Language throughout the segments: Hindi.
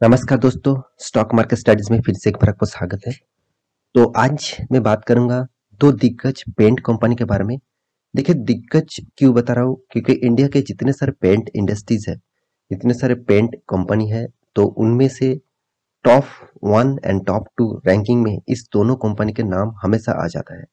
नमस्कार दोस्तों, स्टॉक मार्केट स्टडीज में फिर से एक बार आपको स्वागत है। तो आज मैं बात करूंगा दो दिग्गज पेंट कंपनी के बारे में। देखिए, दिग्गज क्यों बता रहा हूँ, क्योंकि इंडिया के जितने सारे पेंट इंडस्ट्रीज है, जितने सारे पेंट कंपनी है, तो उनमें से टॉप 1 एंड टॉप 2 रैंकिंग में इस दोनों कंपनी के नाम हमेशा आ जाता है।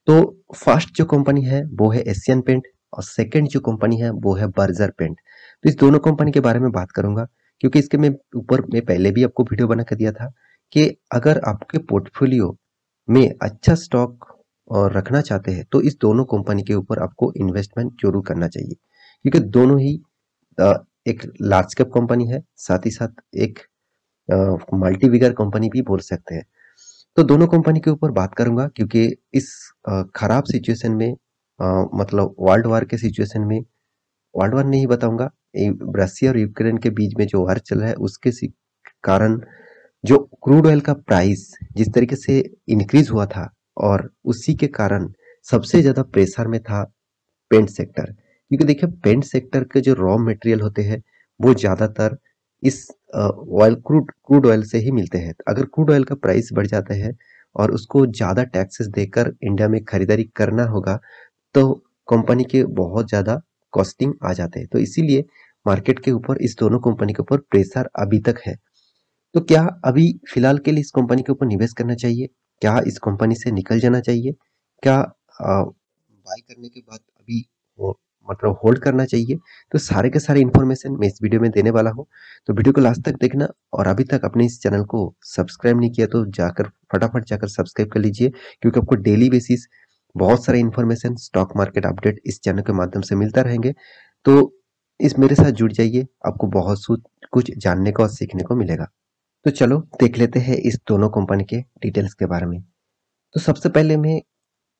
तो फर्स्ट जो कंपनी है वो है एशियन पेंट और सेकंड जो कंपनी है वो है बर्जर पेंट। तो इस दोनों कंपनी के बारे में बात करूंगा, क्योंकि इसके मैं ऊपर मैं पहले भी आपको वीडियो बना कर दिया था कि अगर आपके पोर्टफोलियो में अच्छा स्टॉक और रखना चाहते हैं तो इस दोनों कंपनी के ऊपर आपको इन्वेस्टमेंट जरूर करना चाहिए, क्योंकि दोनों ही अ, एक लार्ज कैप कंपनी है, साथ ही साथ एक मल्टी बिगर कंपनी भी बोल सकते हैं। तो दोनों कंपनी के ऊपर बात करूंगा, क्योंकि इस खराब सिचुएशन में, मतलब वर्ल्ड वार के सिचुएशन में, वर्ल्ड वार नहीं बताऊंगा, रसिया और यूक्रेन के बीच में जो वार चल रहा है उसके कारण जो क्रूड ऑयल का प्राइस जिस तरीके से इंक्रीज हुआ था, और उसी के कारण सबसे ज्यादा प्रेशर में था पेंट सेक्टर। क्योंकि देखिए, पेंट सेक्टर के जो रॉ मटेरियल होते हैं वो ज्यादातर इस ऑयल क्रूड क्रूड ऑयल से ही मिलते हैं। अगर क्रूड ऑयल का प्राइस बढ़ जाता है और उसको ज्यादा टैक्सेस देकर इंडिया में खरीदारी करना होगा, तो कंपनी के बहुत ज्यादा कॉस्टिंग आ जाते हैं। तो इसीलिए मार्केट के ऊपर इस दोनों कंपनी के ऊपर प्रेशर अभी तक है। तो क्या अभी फिलहाल के लिए इस कंपनी के ऊपर निवेश करना चाहिए? क्या इस कंपनी से निकल जाना चाहिए? क्या बाय करने के बाद अभी हो, मतलब होल्ड करना चाहिए? तो सारे के सारे इन्फॉर्मेशन मैं इस वीडियो में देने वाला हूँ। तो वीडियो को लास्ट तक देखना, और अभी तक अपने इस चैनल को सब्सक्राइब नहीं किया तो जाकर फटाफट जाकर सब्सक्राइब कर लीजिए, क्योंकि आपको डेली बेसिस बहुत सारे इन्फॉर्मेशन, स्टॉक मार्केट अपडेट इस चैनल के माध्यम से मिलता रहेंगे। तो इस मेरे साथ जुड़ जाइए, आपको बहुत कुछ जानने को और सीखने को मिलेगा। तो चलो देख लेते हैं इस दोनों कंपनी के डिटेल्स के बारे में। तो सबसे पहले मैं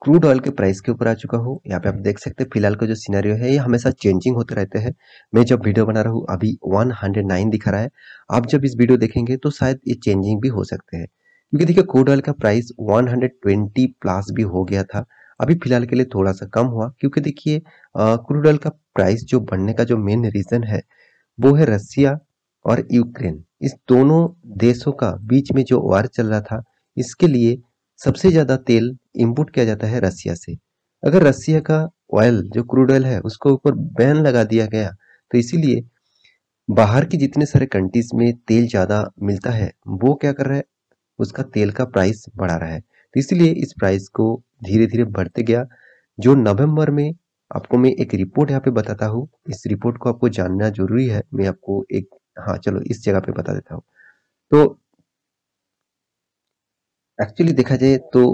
क्रूड ऑयल के प्राइस के ऊपर आ चुका हूँ। यहाँ पे आप देख सकते हैं फिलहाल का जो सिनेरियो है ये हमेशा चेंजिंग होते रहते हैं। मैं जब वीडियो बना रहा हूँ अभी 109 दिखा रहा है। आप जब इस वीडियो देखेंगे तो शायद ये चेंजिंग भी हो सकते हैं, क्योंकि देखिए क्रूड ऑयल का प्राइस 120 प्लस भी हो गया था। अभी फिलहाल के लिए थोड़ा सा कम हुआ, क्योंकि देखिए क्रूड ऑयल का प्राइस जो बढ़ने का जो मेन रीजन है वो है रसिया और यूक्रेन। इस दोनों देशों का बीच में जो वार चल रहा था, इसके लिए सबसे ज्यादा तेल इंपोर्ट किया जाता है रसिया से। अगर रसिया का ऑयल जो क्रूड ऑयल है उसको ऊपर बैन लगा दिया गया, तो इसीलिए बाहर की जितने सारे कंट्रीज में तेल ज्यादा मिलता है वो क्या कर रहा है, उसका तेल का प्राइस बढ़ा रहा है। तो इसीलिए इस प्राइस को धीरे धीरे बढ़ते गया। जो नवंबर में आपको मैं एक रिपोर्ट यहाँ पे बताता हूँ, इस रिपोर्ट को आपको जानना जरूरी है। मैं आपको एक, हाँ चलो इस जगह पे बता देता हूँ। तो एक्चुअली देखा जाए तो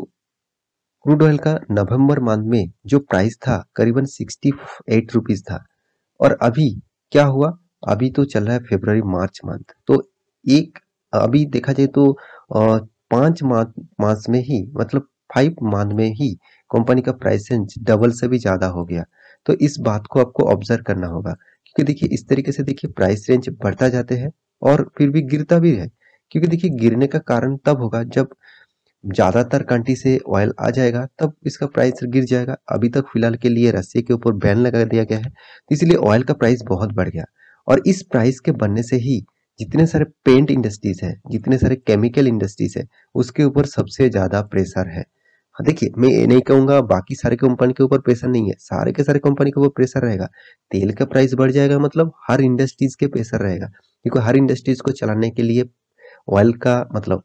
क्रूड ऑयल का नवंबर मंथ में जो प्राइस था करीबन 68 रुपीज था, और अभी क्या हुआ, अभी तो चल रहा है फरवरी मार्च मंथ। तो एक, अभी देखा जाए तो 5 माह में ही, मतलब 5 मंथ में ही कंपनी का प्राइस रेंज डबल से भी ज्यादा हो गया। तो इस बात को आपको ऑब्जर्व करना होगा, क्योंकि देखिए इस तरीके से देखिए प्राइस रेंज बढ़ता जाते हैं और फिर भी गिरता भी है। क्योंकि देखिए गिरने का कारण तब होगा जब ज्यादातर कंट्री से ऑयल आ जाएगा, तब इसका प्राइस गिर जाएगा। अभी तक फिलहाल के लिए रस्सी के ऊपर बैन लगा दिया गया है, तो इसलिए ऑयल का प्राइस बहुत बढ़ गया। और इस प्राइस के बढ़ने से ही जितने सारे पेंट इंडस्ट्रीज है, जितने सारे केमिकल इंडस्ट्रीज है, उसके ऊपर सबसे ज्यादा प्रेशर है। हाँ देखिए, मैं ये नहीं कहूंगा बाकी सारे कंपनी के ऊपर प्रेशर नहीं है, सारे के सारे कंपनी के ऊपर प्रेशर रहेगा। तेल का प्राइस बढ़ जाएगा मतलब हर इंडस्ट्रीज के प्रेशर रहेगा, क्योंकि हर इंडस्ट्रीज को चलाने के लिए ऑयल का, मतलब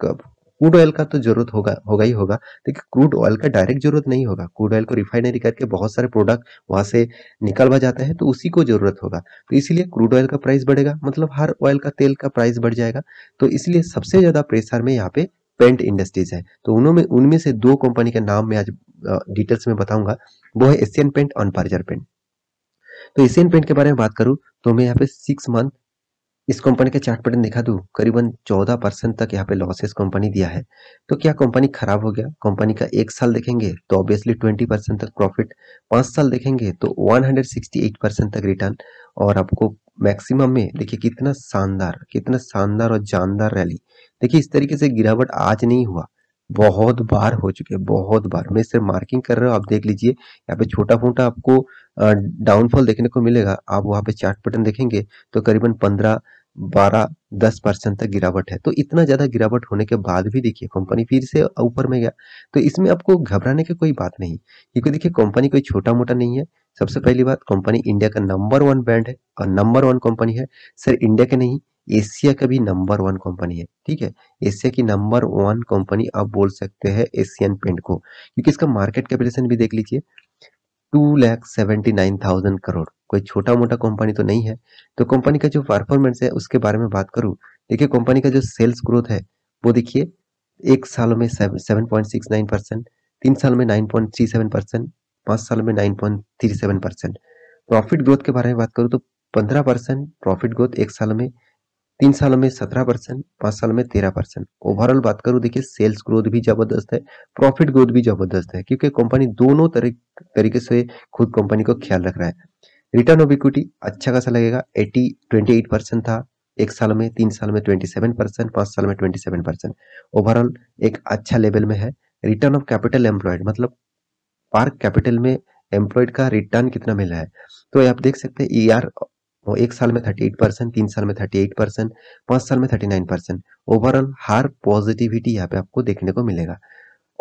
क्रूड ऑयल का तो जरूरत होगा होगा ही होगा। देखिए क्रूड ऑयल का डायरेक्ट जरूरत नहीं होगा, क्रूड ऑयल को रिफाइनरी करके बहुत सारे प्रोडक्ट वहां से निकलवा जाता है, तो उसी को जरूरत होगा। तो इसीलिए क्रूड ऑयल का प्राइस बढ़ेगा, मतलब हर ऑयल का, तेल का प्राइस बढ़ जाएगा। तो इसलिए सबसे ज्यादा प्रेशर में यहाँ पे पेंट इंडस्ट्रीज है। तो उनमें उनमें से दो कंपनी का नाम मैं आज डिटेल्स में बताऊंगा, वो है एशियन पेंट और बर्जर पेंट। तो एशियन पेंट के बारे में बात करूं तो मैं यहाँ पे 6 मंथ इस कंपनी का चार्ट पैटर्न दिखा दूं, करीबन 14% तक यहाँ पे लॉसेस कंपनी दिया है। तो क्या कंपनी खराब हो गया? कंपनी का 1 साल देखेंगे तो ऑब्वियसली 20% तक प्रॉफिट, 5 साल देखेंगे तो 168% तक रिटर्न। और आपको मैक्सिमम में देखिए कितना शानदार और जानदार रैली। देखिए इस तरीके से गिरावट आज नहीं हुआ, बहुत बार हो चुके हैं, बहुत बार। मैं सिर्फ मार्किंग कर रहा हूँ, आप देख लीजिए यहाँ पे छोटा मोटा आपको डाउनफॉल देखने को मिलेगा। आप वहाँ पे चार्ट पैटर्न देखेंगे तो करीबन 15 12-10% तक गिरावट है। तो इतना ज़्यादा गिरावट होने के बाद भी देखिए कंपनी फिर से ऊपर में गया। तो इसमें आपको घबराने की कोई बात नहीं, क्योंकि देखिए कंपनी कोई छोटा-मोटा नहीं है। सबसे पहली बात, कंपनी इंडिया का नंबर 1 ब्रांड है और नंबर 1 कंपनी है। सिर्फ इंडिया के नहीं, एशिया का भी नंबर 1 कंपनी है, ठीक है? एशिया की नंबर 1 कंपनी आप बोल सकते हैं एशियन पेंट को, क्योंकि इसका मार्केट कैपिटलाइजेशन भी देख लीजिए, 2,79,000 करोड़। कोई छोटा-मोटा कंपनी तो नहीं है। तो कंपनी का जो परफॉर्मेंस है उसके बारे में बात करूँ, देखिए कंपनी का जो सेल्स ग्रोथ है वो देखिए 1 साल में 7.69%, 3 साल में 9.37%, 5 साल में 9.37%। प्रॉफिट ग्रोथ के बारे में बात करूँ तो 15% प्रॉफिट ग्रोथ 1 साल में, 3 साल में 17%, 5 साल में 13%। ओवरऑल बात करूँ देखिए सेल्स ग्रोथ भी जबरदस्त है, प्रॉफिट ग्रोथ भी जबरदस्त है, क्योंकि कंपनी दोनों तरीके से खुद कंपनी को ख्याल रख रहा है। रिटर्न ऑफ इक्विटी अच्छा खासा लगेगा, 28% था 1 साल में, 3 साल में 27%, 5 साल में 27%। ओवरऑल एक अच्छा लेवल में है। रिटर्न ऑफ कैपिटल एम्प्लॉयड मतलब पार्क कैपिटल में एम्प्लॉयड का रिटर्न कितना मिला है, तो आप देख सकते हैं ईआर वो 1 साल में 38%, 3 साल में 38%, 5 साल में 39%। ओवरऑल हर पॉजिटिविटी यहाँ पे आपको देखने को मिलेगा।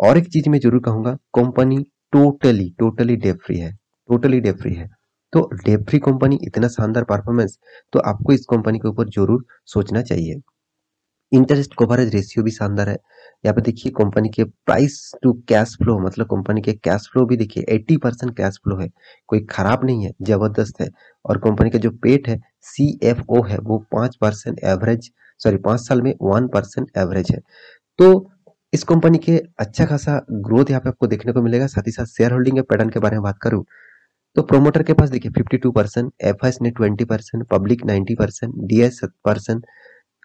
और एक चीज मैं जरूर कहूंगा, company totally totally debt free है, टोटली डेट फ्री है। तो डेट फ्री कंपनी, इतना शानदार परफॉर्मेंस, तो आपको इस कंपनी के ऊपर जरूर सोचना चाहिए। इंटरेस्ट कवरेज रेशियो भी शानदार है। यहाँ पे देखिए कंपनी के प्राइस टू कैश फ्लो मतलब कंपनी के कैश फ्लो भी देखिए 80% कैश फ्लो है, कोई खराब नहीं है, जबरदस्त है। और कंपनी का जो पेट है, CFO है, वो 5% एवरेज, सॉरी 5 साल में 1% एवरेज है। तो इस कंपनी के अच्छा खासा ग्रोथ यहाँ पे आपको देखने को मिलेगा। साथ ही साथ शेयर होल्डिंग के पैटर्न के बारे में बात करूँ तो प्रोमोटर के पास देखिए 52%, एफआईएस ने 20%, पब्लिक 90%, डीएस 7%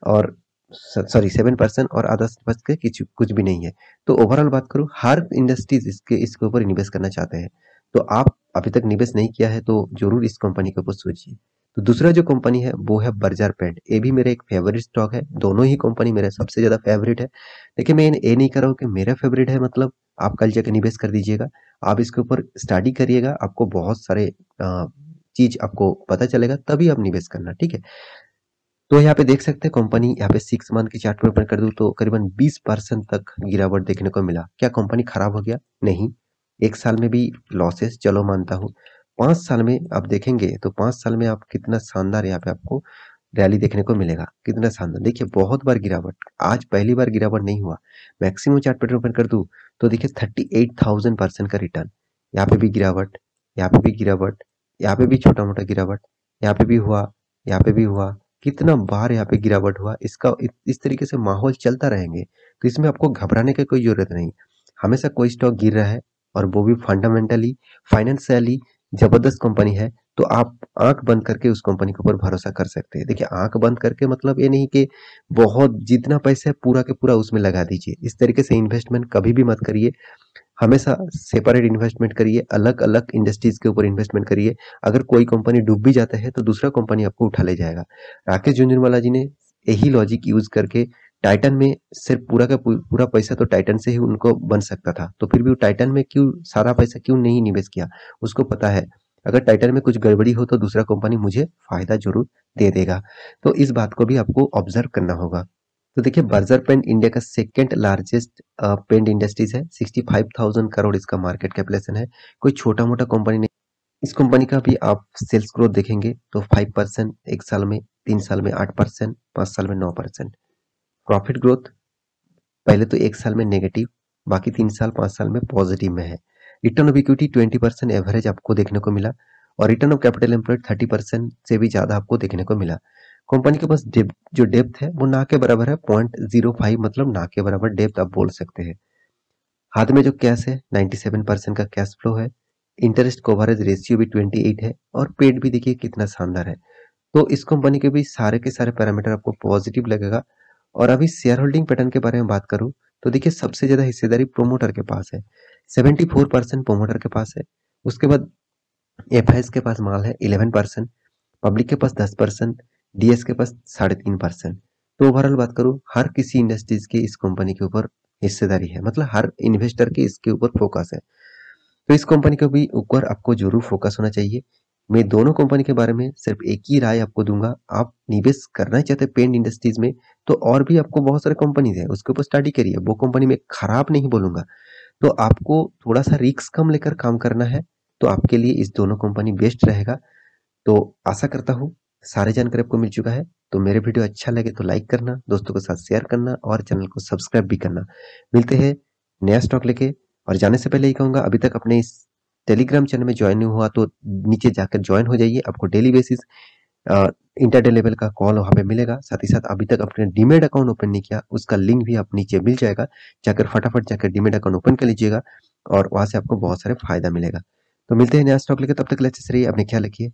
और सॉरी 7% और अदर्स बच के कुछ भी नहीं है। तो ओवरऑल बात करूं, हर इंडस्ट्रीज इसके ऊपर इन्वेस्ट करना चाहते हैं। तो आप अभी तक निवेश नहीं किया है तो जरूर इस कंपनी के ऊपर सोचिए। तो दूसरा जो कंपनी है वो है बर्जर पेंट। ये भी मेरा एक फेवरेट स्टॉक है, दोनों ही कंपनी मेरा सबसे ज्यादा फेवरेट है। देखिए मैं ये नहीं कर रहा हूँ कि मेरा फेवरेट है मतलब आप कल जाकर निवेश कर दीजिएगा। आप इसके ऊपर स्टडी करिएगा, आपको बहुत सारे चीज आपको पता चलेगा, तभी आप निवेश करना, ठीक है? तो यहाँ पे देख सकते हैं कंपनी, यहाँ पे 6 मंथ की चार्ट पर ओपन कर दूं तो करीबन 20% तक गिरावट देखने को मिला। क्या कंपनी खराब हो गया? नहीं। 1 साल में भी लॉसेस, चलो मानता हूँ। 5 साल में आप देखेंगे तो 5 साल में आप कितना शानदार यहाँ पे आपको रैली देखने को मिलेगा, कितना शानदार। देखिए बहुत बार गिरावट, आज पहली बार गिरावट नहीं हुआ। मैक्सिमम चार्ट पैटर्न ओपन कर दूं तो देखिए 38,000% का रिटर्न। यहाँ पे भी गिरावट, यहाँ पे भी गिरावट, यहाँ पे भी छोटा मोटा गिरावट, यहाँ पे भी हुआ, यहाँ पे भी हुआ। कितना बार यहाँ पे गिरावट हुआ, इसका इस तरीके से माहौल चलता रहेंगे तो इसमें आपको घबराने की कोई जरूरत नहीं। हमेशा कोई स्टॉक गिर रहा है और वो भी फंडामेंटली, फाइनेंशियली जबरदस्त कंपनी है, तो आप आंख बंद करके उस कंपनी के ऊपर भरोसा कर सकते हैं। देखिए आंख बंद करके मतलब ये नहीं कि बहुत जितना पैसा है पूरा के पूरा उसमें लगा दीजिए, इस तरीके से इन्वेस्टमेंट कभी भी मत करिए। हमेशा सेपरेट इन्वेस्टमेंट करिए, अलग अलग इंडस्ट्रीज के ऊपर इन्वेस्टमेंट करिए। अगर कोई कंपनी डूब भी जाता है तो दूसरा कंपनी आपको उठा ले जाएगा। राकेश झुनझुनवाला जी ने यही लॉजिक यूज करके टाइटन में सिर्फ पूरा का पूरा पैसा तो टाइटन से ही उनको बन सकता था, तो फिर भी वो टाइटन में क्यों सारा पैसा क्यों नहीं निवेश किया? उसको पता है अगर टाइटन में कुछ गड़बड़ी हो तो दूसरा कंपनी मुझे फायदा जरूर दे देगा। तो इस बात को भी आपको ऑब्जर्व करना होगा। तो देखिए बर्जर पेंट इंडिया का सेकेंड लार्जेस्ट पेंट इंडस्ट्रीज है, 65,000 करोड़ इसका मार्केट कैपिटलाइजेशन है, कोई छोटा मोटा कंपनी नहीं। इस कंपनी का भी आप सेल्स ग्रोथ देखेंगे तो 5% 1 साल में, 3 साल में 8%, 5 साल में 9%। प्रॉफिट ग्रोथ पहले तो 1 साल में नेगेटिव, बाकी 3 साल 5 साल में पॉजिटिव में है। रिटर्न ऑफ इक्विटी 20% एवरेज आपको देखने को मिला और रिटर्न ऑफ कैपिटल एम्प्लॉयड 30% से भी ज्यादा आपको देखने को मिला। कंपनी के पास जो डेप्थ है वो ना के बराबर है, 0.05 मतलब ना के बराबर डेप्थ आप बोल सकते हैं। हाथ में जो कैश है 97% का कैश फ्लो है। इंटरेस्ट कवरेज रेशियो भी 28 है और पेड भी देखिए कितना शानदार है। तो इस कंपनी के भी सारे के सारे पैरामीटर आपको पॉजिटिव लगेगा। और अभी शेयर होल्डिंग पैटर्न के बारे में बात करूं तो देखिए सबसे ज्यादा हिस्सेदारी प्रोमोटर के पास है, 74% प्रोमोटर के पास है। उसके बाद एफआईएस के पास माल है 11%, पब्लिक के पास 10%, डीएस के पास 3.5%। तो ओवरऑल बात करूं हर किसी इंडस्ट्रीज की इस कंपनी के ऊपर हिस्सेदारी है, मतलब हर इन्वेस्टर की इसके ऊपर फोकस है। तो इस कंपनी के भी ऊपर आपको जरूर फोकस होना चाहिए। मैं दोनों कंपनी के बारे में सिर्फ एक ही राय आपको दूंगा। आप निवेश करना चाहते हैं पेंट इंडस्ट्रीज में, तो और भी आपको बहुत सारे कंपनीज है, उसके ऊपर स्टडी करिए। वो कंपनी में खराब नहीं बोलूंगा। तो आपको थोड़ा सा रिस्क कम लेकर काम करना है, तो आपके लिए इस दोनों कंपनी बेस्ट रहेगा। तो आशा करता हूँ सारे जानकारी आपको मिल चुका है। तो मेरे वीडियो अच्छा लगे तो लाइक करना, दोस्तों के साथ शेयर करना और चैनल को सब्सक्राइब भी करना। मिलते हैं नया स्टॉक लेके। और जाने से पहले ही कहूंगा, अभी तक अपने इस टेलीग्राम चैनल में ज्वाइन नहीं हुआ तो नीचे जाकर ज्वाइन हो जाइए। आपको डेली बेसिस इंटरडे लेवल का कॉल वहां पे मिलेगा। साथ ही साथ अभी तक अपने डीमेट अकाउंट ओपन नहीं किया, उसका लिंक भी आप नीचे मिल जाएगा। जाकर फटाफट जाकर डीमेट अकाउंट ओपन कर लीजिएगा और वहां से आपको बहुत सारे फायदा मिलेगा। तो मिलते हैं नया स्टॉक लेकर, तब तक अच्छे से रहिए, अपने ख्याल रखिए।